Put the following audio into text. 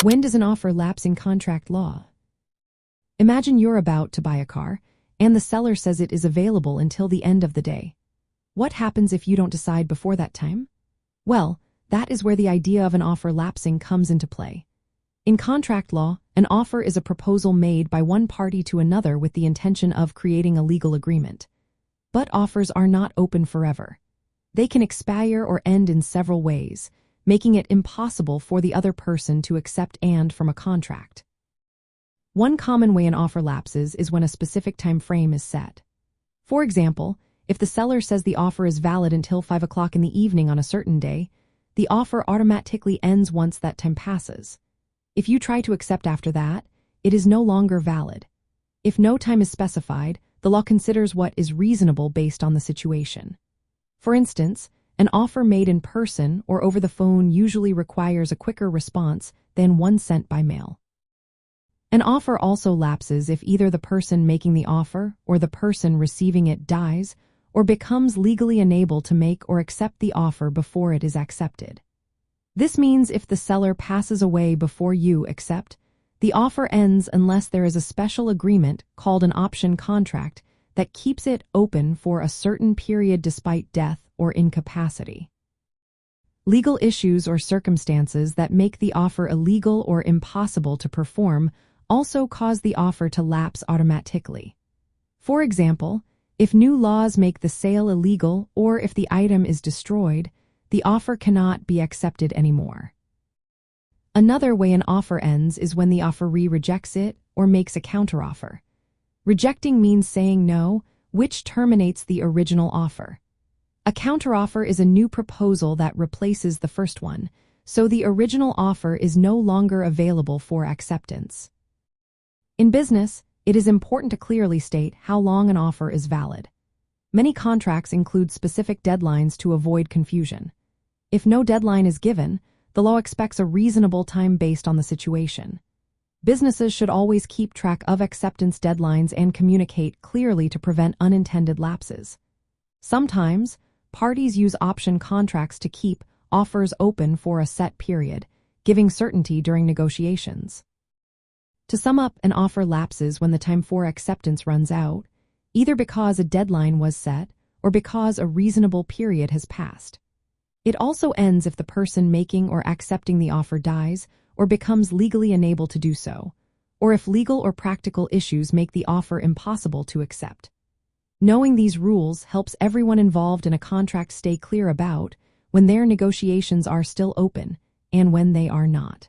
When does an offer lapse in contract law? Imagine you're about to buy a car, and the seller says it is available until the end of the day. What happens if you don't decide before that time? Well, that is where the idea of an offer lapsing comes into play. In contract law, an offer is a proposal made by one party to another with the intention of creating a legal agreement. But offers are not open forever. They can expire or end in several ways, making it impossible for the other person to accept and from a contract. One common way an offer lapses is when a specific time frame is set. For example, if the seller says the offer is valid until 5 o'clock in the evening on a certain day, the offer automatically ends once that time passes. If you try to accept after that, it is no longer valid. If no time is specified, the law considers what is reasonable based on the situation. For instance, an offer made in person or over the phone usually requires a quicker response than one sent by mail. An offer also lapses if either the person making the offer or the person receiving it dies or becomes legally unable to make or accept the offer before it is accepted. This means if the seller passes away before you accept, the offer ends unless there is a special agreement called an option contract that keeps it open for a certain period despite death or incapacity. Legal issues or circumstances that make the offer illegal or impossible to perform also cause the offer to lapse automatically. For example, if new laws make the sale illegal or if the item is destroyed, the offer cannot be accepted anymore. Another way an offer ends is when the offeree rejects it or makes a counteroffer. Rejecting means saying no, which terminates the original offer. A counteroffer is a new proposal that replaces the first one, so the original offer is no longer available for acceptance. In business, it is important to clearly state how long an offer is valid. Many contracts include specific deadlines to avoid confusion. If no deadline is given, the law expects a reasonable time based on the situation. Businesses should always keep track of acceptance deadlines and communicate clearly to prevent unintended lapses. Sometimes, parties use option contracts to keep offers open for a set period, giving certainty during negotiations. To sum up, an offer lapses when the time for acceptance runs out, either because a deadline was set or because a reasonable period has passed. It also ends if the person making or accepting the offer dies or becomes legally unable to do so, or if legal or practical issues make the offer impossible to accept. Knowing these rules helps everyone involved in a contract stay clear about when their negotiations are still open and when they are not.